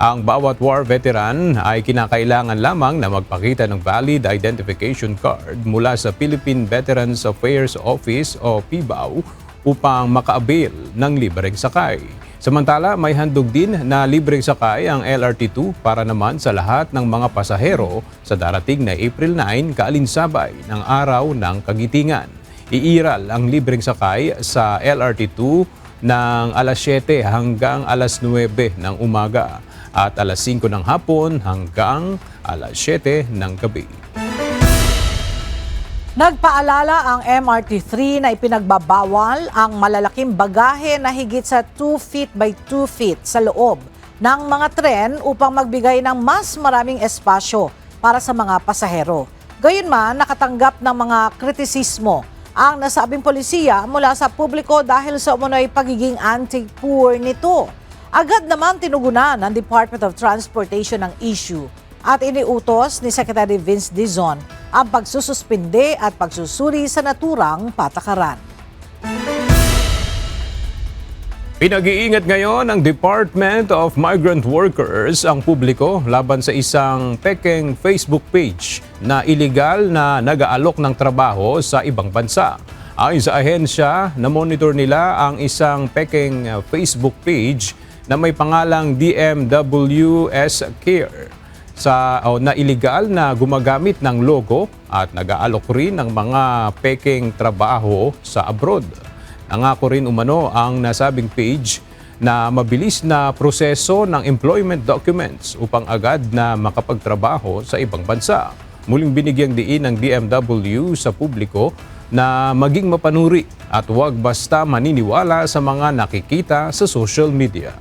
Ang bawat war veteran ay kinakailangan lamang na magpakita ng valid identification card mula sa Philippine Veterans Affairs Office o PVAO upang maka-avail ng libreng sakay. Samantala, may handog din na libreng sakay ang LRT2 para naman sa lahat ng mga pasahero sa darating na April 9 kaalinsabay ng Araw ng Kagitingan. Iiral ang libreng sakay sa LRT2 ng alas 7 hanggang alas 9 ng umaga at alas 5 ng hapon hanggang alas 7 ng gabi. Nagpaalala ang MRT3 na ipinagbabawal ang malalaking bagahe na higit sa 2 feet by 2 feet sa loob ng mga tren upang magbigay ng mas maraming espasyo para sa mga pasahero. Gayunman, nakatanggap ng mga kritisismo ang nasabing polisiya mula sa publiko dahil sa umunoy pagiging anti-poor nito. Agad naman tinugunan ng Department of Transportation ang issue at iniutos ni Secretary Vince Dizon ang pagsususpinde at pagsusuri sa naturang patakaran. Pinag-iingat ngayon ng Department of Migrant Workers ang publiko laban sa isang pekeng Facebook page na iligal na nag-aalok ng trabaho sa ibang bansa. Ayon sa ahensya, na-monitor nila ang isang pekeng Facebook page na may pangalang DMWS Care na iligal na gumagamit ng logo at nag-aalok rin ng mga peking trabaho sa abroad. Nangako rin umano ang nasabing page na mabilis na proseso ng employment documents upang agad na makapagtrabaho sa ibang bansa. Muling binigyang diin ng DMW sa publiko na maging mapanuri at huwag basta maniniwala sa mga nakikita sa social media.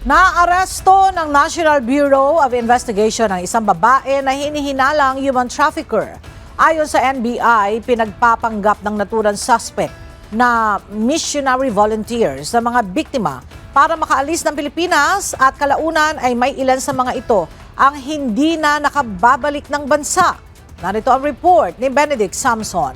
Naaresto ng National Bureau of Investigation ang isang babae na hinihinalang human trafficker. Ayon sa NBI, pinagpapanggap ng naturang suspect na missionary volunteers sa mga biktima para makaalis ng Pilipinas at kalaunan ay may ilan sa mga ito ang hindi na nakababalik ng bansa. Narito ang report ni Benedict Samson.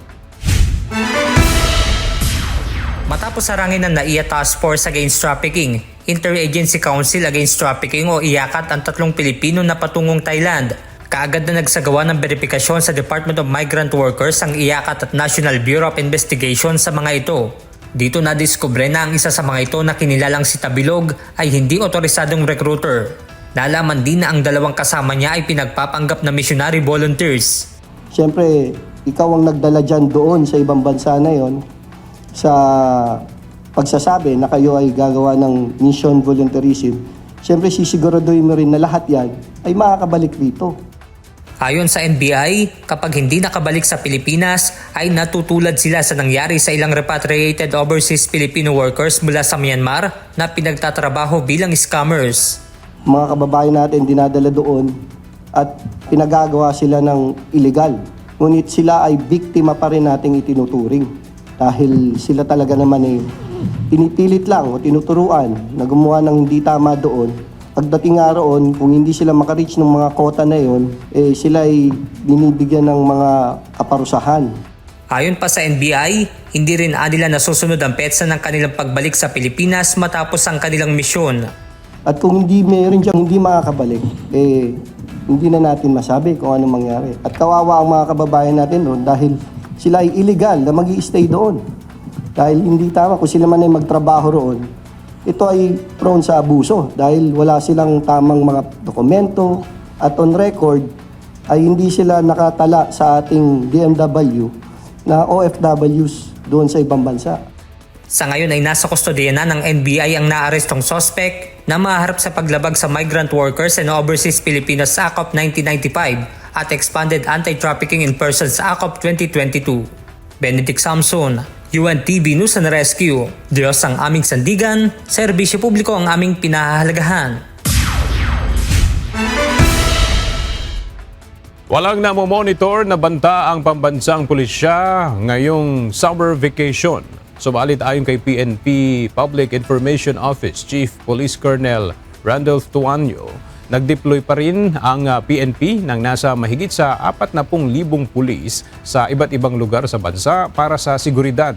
Matapos harangin ng NAIA Task Force Against Trafficking, Interagency Council Against Trafficking o IACAT ang 3 Pilipino na patungong Thailand. Kaagad na nagsagawa ng verifikasyon sa Department of Migrant Workers ang IACAT at National Bureau of Investigation sa mga ito. Dito nadiskubre na ang isa sa mga ito na kinilalang si Tabilog ay hindi otorisadong recruiter. Nalaman din na ang 2 kasama niya ay pinagpapanggap na missionary volunteers. Siyempre, ikaw ang nagdala dyan doon sa ibang bansa na yon sa pagsasabi na kayo ay gagawa ng mission volunteerism. Siyempre, sisiguraduhin mo rin na lahat yan ay makakabalik dito. Ayon sa NBI, kapag hindi nakabalik sa Pilipinas, ay natutulad sila sa nangyari sa ilang repatriated overseas Filipino workers mula sa Myanmar na pinagtatrabaho bilang scammers. Mga kababayan natin dinadala doon at pinagagawa sila ng illegal. Ngunit sila ay biktima pa rin nating itinuturing. Dahil sila talaga naman ay pinipilit lang o tinuturuan na gumawa ng hindi tama doon. Pagdating nga roon, kung hindi sila makareach ng mga quota na yon, sila ay binibigyan ng mga kaparusahan. Ayon pa sa NBI, hindi rin nila nasusunod ang petsa ng kanilang pagbalik sa Pilipinas matapos ang kanilang misyon. At kung hindi meron diyang hindi makakabalik, hindi na natin masabi kung anong mangyari. At kawawa ang mga kababayan natin doon dahil sila ay illegal na mag-i-stay doon. Dahil hindi tama kung sila man ay magtrabaho roon, ito ay prone sa abuso dahil wala silang tamang mga dokumento at on record ay hindi sila nakatala sa ating DMW na OFWs doon sa ibang bansa. Sa ngayon ay nasa kustodiya na ng NBI ang naarestong suspect na maharap sa paglabag sa Migrant Workers and Overseas Filipinos Act of 1995 at Expanded Anti-Trafficking in Persons Act of 2022. Benedict Samson, UNTV News and Rescue. Diyos ang aming sandigan, serbisyo publiko ang aming pinahahalagahan. Walang namomonitor na banta ang pambansang pulisya ngayong summer vacation. Subalit ayon kay PNP Public Information Office Chief Police Colonel Randolph Tuanyo, nag-deploy pa rin ang PNP ng nasa mahigit sa 40,000 pulis sa iba't ibang lugar sa bansa para sa seguridad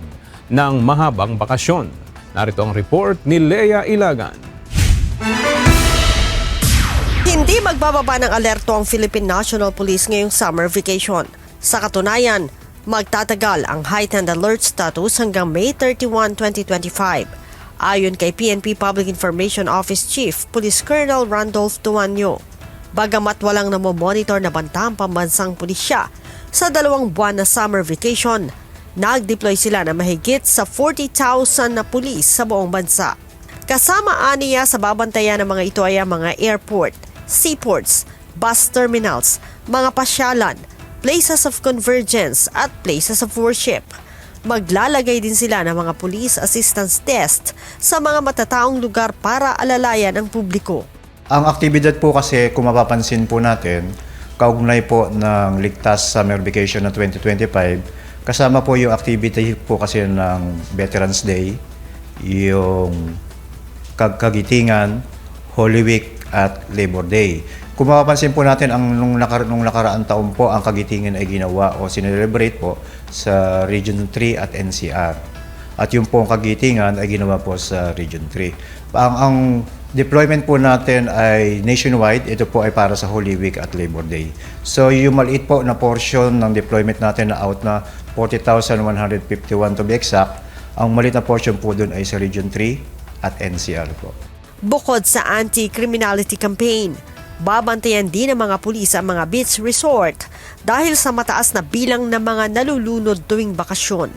ng mahabang bakasyon. Narito ang report ni Lea Ilagan. Hindi magbababa ng alerto ang Philippine National Police ngayong summer vacation. Sa katunayan, magtatagal ang heightened alert status hanggang May 31, 2025. Ayon kay PNP Public Information Office Chief Police Colonel Randolph Tuanyo, bagamat walang namomonitor na banta ang pambansang pulisya, sa 2 buwan na summer vacation, nag-deploy sila na mahigit sa 40,000 na pulis sa buong bansa. Kasama aniya sa babantayan ng mga ito ay ang mga airport, seaports, bus terminals, mga pasyalan, places of convergence at places of worship. Maglalagay din sila ng mga police assistance desk sa mga matataong lugar para alalayan ang publiko. Ang aktibidad po kasi, kung mapapansin po natin, kaugnay po ng ligtas summer vacation na 2025, kasama po yung activity po kasi ng Veterans Day, yung Kagitingan, Holy Week at Labor Day. Kung mapapansin po natin, nung nakaraang taon po, ang Kagitingan ay ginawa o sinelebrate po sa Region 3 at NCR. At yung po ang Kagitingan ay ginawa po sa Region 3. Ang deployment po natin ay nationwide. Ito po ay para sa Holy Week at Labor Day. So yung maliit po na portion ng deployment natin na out na 40,151 to be exact, ang maliit na portion po doon ay sa Region 3 at NCR po. Bukod sa anti-criminality campaign, babantayan din ng mga pulis ang mga beach resort dahil sa mataas na bilang ng mga nalulunod tuwing bakasyon.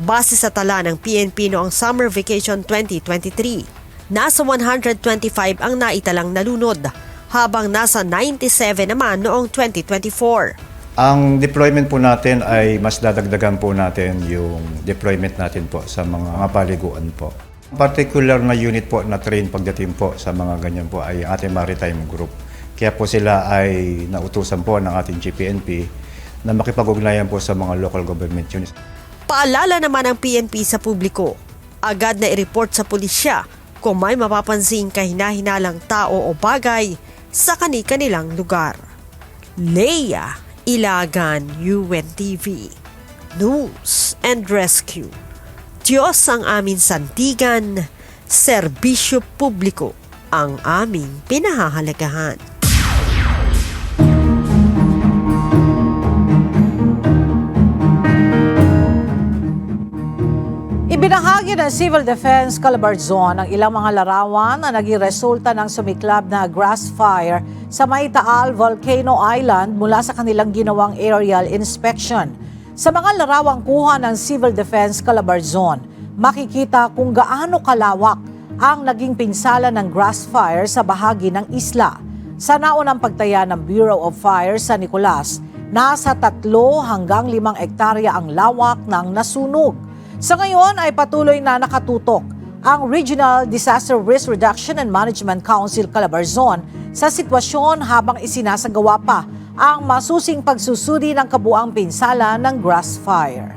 Base sa tala ng PNP noong Summer Vacation 2023, nasa 125 ang naitalang nalunod, habang nasa 97 naman noong 2024. Ang deployment po natin ay mas dadagdagan po natin yung deployment natin po sa mga paliguan po. Particular na unit po na train pagdating po sa mga ganyan po ay ating maritime group. Kaya po sila ay nautusan po ng ating GPNP na makipag-ugnayan po sa mga local government units. Paalala naman ng PNP sa publiko, agad na i-report sa pulisya kung may mapapansing kahina-hinalang tao o bagay sa kani-kanilang lugar. Leia Ilagan, UNTV News and Rescue. Diyos ang aming sandigan, serbisyo publiko ang aming pinahahalagahan. Ibinahagi ng Civil Defense Calabarzon ang ilang mga larawan na naging resulta ng sumiklab na grass fire sa May Taal Volcano Island mula sa kanilang ginawang aerial inspection. Sa mga larawang kuha ng Civil Defense Calabarzon, makikita kung gaano kalawak ang naging pinsala ng grass fire sa bahagi ng isla. Sa naunang pagtaya ng Bureau of Fire sa Nicolas, nasa 3 hanggang 5 hektarya ang lawak ng nasunog. Sa ngayon ay patuloy na nakatutok ang Regional Disaster Risk Reduction and Management Council Calabarzon sa sitwasyon habang isinasagawa pa ang masusing pagsusuri ng kabuang pinsala ng grass fire.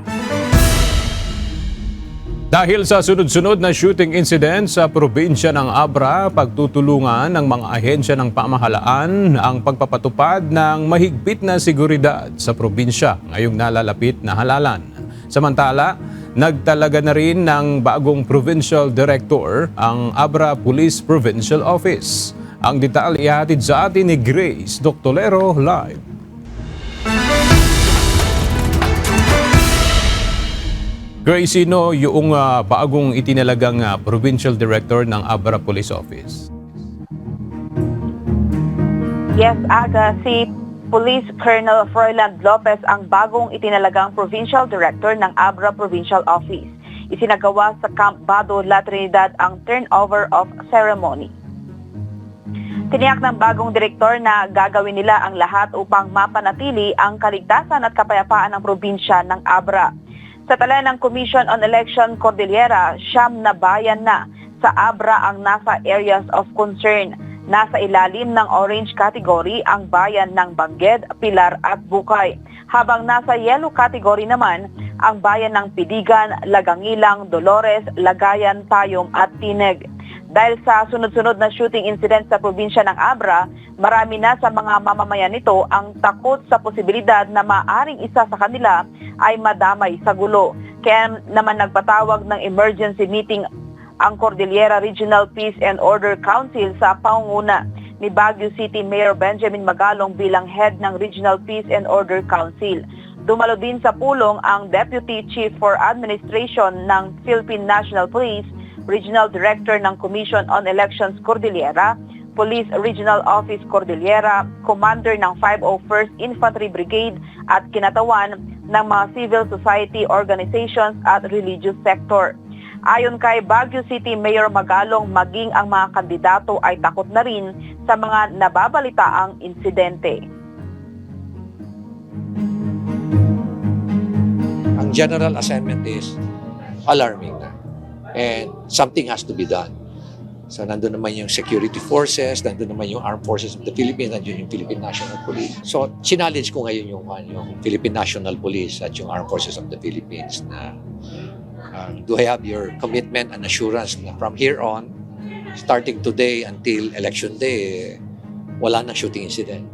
Dahil sa sunod-sunod na shooting incident sa probinsya ng Abra, pagtutulungan ng mga ahensya ng pamahalaan ang pagpapatupad ng mahigpit na seguridad sa probinsya ngayong nalalapit na halalan. Samantala, nagtalaga na rin ng bagong provincial director ang Abra Police Provincial Office. Ang detalye ihatid sa atin ni Grace Doctolero live. Grace, sino yung bagong itinalagang provincial director ng Abra Police Office? Yes, Aga, si Police Colonel Froiland Lopez ang bagong itinalagang Provincial Director ng Abra Provincial Office. Isinagawa sa Camp Bado, La Trinidad ang turnover of ceremony. Tiniyak ng bagong direktor na gagawin nila ang lahat upang mapanatili ang kaligtasan at kapayapaan ng probinsya ng Abra. Sa tala ng Commission on Election Cordillera, 9 na bayan na sa Abra ang nasa areas of concern. Nasa ilalim ng orange category ang bayan ng Bangged, Pilar at Bukay. Habang nasa yellow category naman ang bayan ng Pidigan, Lagangilang, Dolores, Lagayan, Tayom at Tineg. Dahil sa sunod-sunod na shooting incident sa probinsya ng Abra, marami na sa mga mamamayan nito ang takot sa posibilidad na maaring isa sa kanila ay madamay sa gulo. Kaya naman nagpatawag ng emergency meeting ang Cordillera Regional Peace and Order Council sa pangunguna ni Baguio City Mayor Benjamin Magalong bilang head ng Regional Peace and Order Council. Dumalo din sa pulong ang Deputy Chief for Administration ng Philippine National Police, Regional Director ng Commission on Elections Cordillera, Police Regional Office Cordillera, Commander ng 501st Infantry Brigade at kinatawan ng mga civil society organizations at religious sector. Ayon kay Baguio City Mayor Magalong, maging ang mga kandidato ay takot na rin sa mga nababalitaang insidente. Ang general assessment is alarming na. And something has to be done. So nandun naman yung security forces, nandun naman yung armed forces of the Philippines, nandun yung Philippine National Police. So challenge ko ngayon yung Philippine National Police at yung armed forces of the Philippines na do I have your commitment and assurance na from here on, starting today until election day, wala na shooting incident?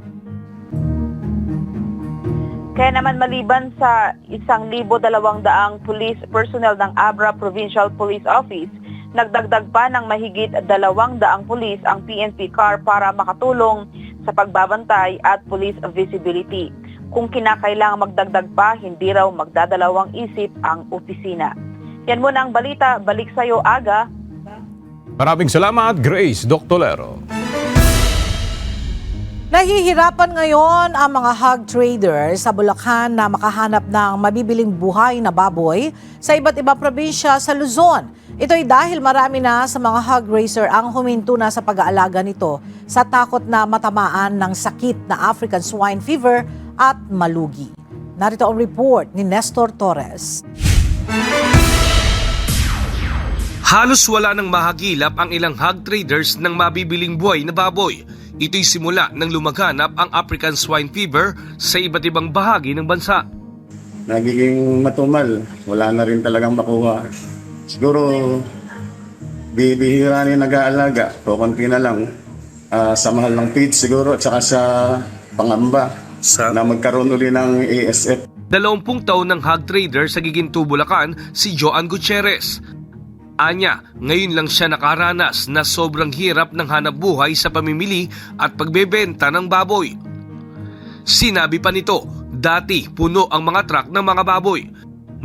Kaya naman maliban sa 1,200 police personnel ng Abra Provincial Police Office, nagdagdag pa ng mahigit 200 police ang PNP car para makatulong sa pagbabantay at police visibility. Kung kinakailangang magdagdag pa, hindi raw magdadalawang isip ang opisina. Yan muna ang balita. Balik sa iyo, Aga. Maraming salamat, Grace Doctolero. Nahihirapan ngayon ang mga hog traders sa Bulacan na makahanap ng mabibiling buhay na baboy sa iba't ibang probinsya sa Luzon. Ito'y dahil marami na sa mga hog raiser ang huminto na sa pag-aalaga nito sa takot na matamaan ng sakit na African swine fever at malugi. Narito ang report ni Nestor Torres. Halos wala nang mahagilap ang ilang hog traders ng mabibiling buhay na baboy. Ito'y simula nang lumaghanap ang African swine fever sa iba't ibang bahagi ng bansa. Nagiging matumal, wala na rin talagang makuha. Siguro, bibihira rin nag-aalaga, o konti na lang sa mahal ng feed siguro at saka sa pangamba na magkaroon uli ng ASF. 20 taon ng hog trader sa Giginto, Bulacan, si Joan Gutierrez. Anya, ngayon lang siya nakaranas na sobrang hirap ng hanap buhay sa pamimili at pagbebenta ng baboy. Sinabi pa nito, dati puno ang mga truck ng mga baboy,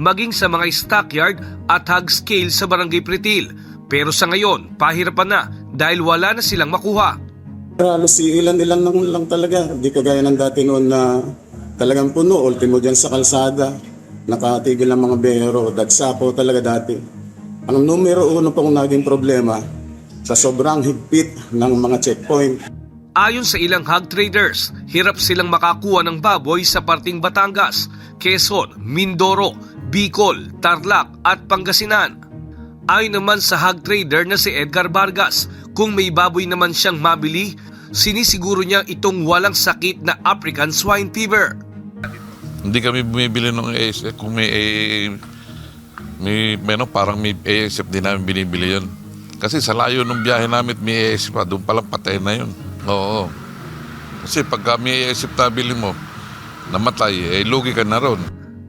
maging sa mga stockyard at hog scale sa Barangay Pretil. Pero sa ngayon, pahirapan na dahil wala na silang makuha. Halos ilan-ilan lang talaga, hindi kagaya ng dati noon na talagang puno, ultimo dyan sa kalsada, nakatigil ang mga bero, dagsapo talaga dati. Ang numero uno pong naging problema sa sobrang higpit ng mga checkpoint. Ayon sa ilang hog traders, hirap silang makakuha ng baboy sa parting Batangas, Quezon, Mindoro, Bicol, Tarlac at Pangasinan. Ayon naman sa hog trader na si Edgar Vargas, kung may baboy naman siyang mabili, sinisiguro niya itong walang sakit na African swine fever. Hindi kami bumibili ng ASF kung parang may ASF din namin binibili yun. Kasi sa layo ng biyahe namin may ASF pa, doon palang patay na yun. Oo. Kasi pagka may ASF tabili mo, namatay, lugi ka na ron.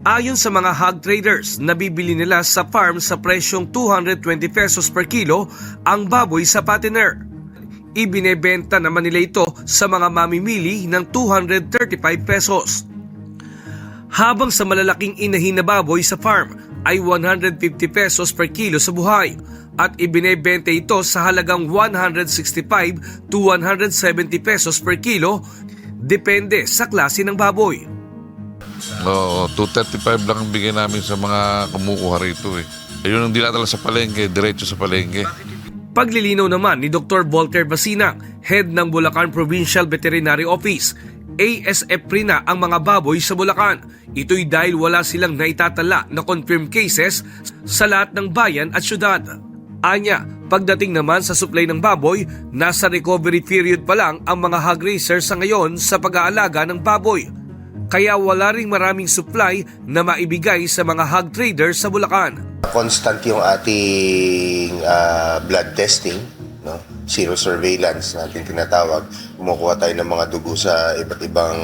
Ayon sa mga hog traders, nabibili nila sa farm sa presyong 220 pesos per kilo ang baboy sa fattener. Ibinebenta naman nila ito sa mga mamimili ng 235 pesos. Habang sa malalaking inahin na baboy sa farm ay 150 pesos per kilo sa buhay at ibinebenta ito sa halagang 165 to 170 pesos per kilo depende sa klase ng baboy. Oo, 235 lang ang bigay namin sa mga kumukuha rito eh. Ayun ang dinadala sa palengke, diretso sa palengke. Paglilinaw naman ni Dr. Volker Basinang, head ng Bulacan Provincial Veterinary Office, ASF rin na ang mga baboy sa Bulacan. Ito'y dahil wala silang naitatala na confirmed cases sa lahat ng bayan at syudad. Anya, pagdating naman sa supply ng baboy, nasa recovery period pa lang ang mga hog raisers sa ngayon sa pag-aalaga ng baboy. Kaya wala ring maraming supply na maibigay sa mga hog traders sa Bulacan. Constant yung ating blood testing, no? Zero surveillance natin tinatawag. Kumukuha tayo ng mga dugo sa iba't ibang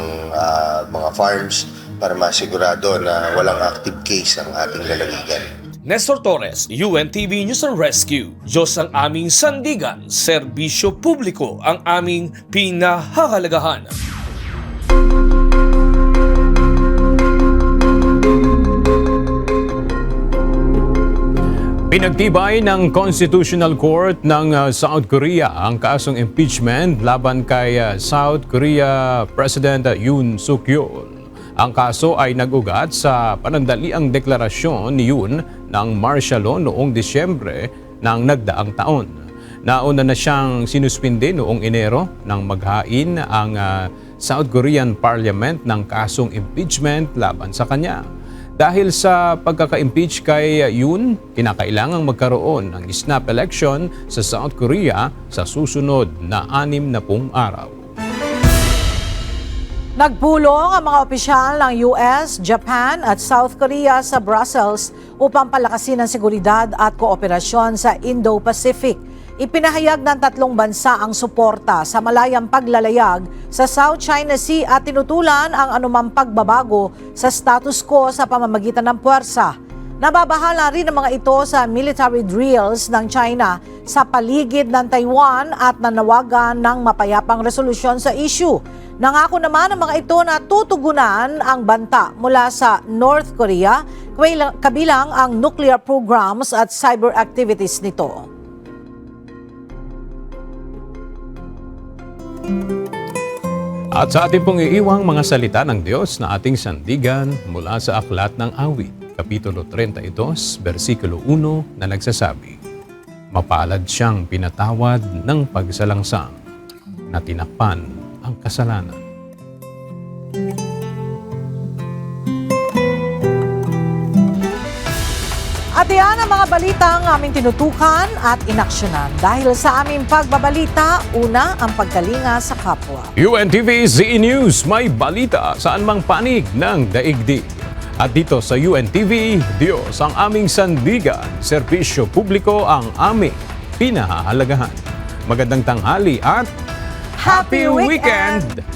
mga farms para masigurado na walang active case ang ating lalawigan. Nestor Torres, UNTV News and Rescue. Diyos ang aming sandigan, serbisyo publiko ang aming pinahahalagahan. Pinagtibay ng Constitutional Court ng South Korea ang kasong impeachment laban kay South Korea President Yoon Suk Yeol. Ang kaso ay nag-ugat sa panandaliang deklarasyon ni Yoon ng martial law noong Disyembre ng nagdaang taon. Nauna na siyang sinuspinde noong Enero nang maghain ang South Korean Parliament ng kasong impeachment laban sa kanya. Dahil sa pagkaka-impeach kay Yoon, kinakailangang magkaroon ng snap election sa South Korea sa susunod na 60 araw. Nagpulong ang mga opisyal ng US, Japan at South Korea sa Brussels upang palakasin ang seguridad at kooperasyon sa Indo-Pacific. Ipinahayag ng tatlong bansa ang suporta sa malayang paglalayag sa South China Sea at tinutulan ang anumang pagbabago sa status quo sa pamamagitan ng puwersa. Nababahala rin ang mga ito sa military drills ng China sa paligid ng Taiwan at nanawagan ng mapayapang resolusyon sa issue. Nangako naman ang mga ito na tutugunan ang banta mula sa North Korea, kabilang ang nuclear programs at cyber activities nito. At sa ating pong iiwang mga salita ng Diyos na ating sandigan mula sa Aklat ng Awit, Kapitulo 32, versikulo 1 na nagsasabi, "Mapalad siyang pinatawad ng pagsalangsang na tinakpan ang kasalanan." At yan ang mga balita ang aming tinutukan at inaksyonan. Dahil sa aming pagbabalita, una ang pagkalinga sa kapwa. UNTV ZE News, may balita saan mang panig ng daigdig. At dito sa UNTV, Diyos ang aming sandigan, serbisyo publiko ang aming pinahahalagahan. Magandang tanghali at Happy Happy Weekend!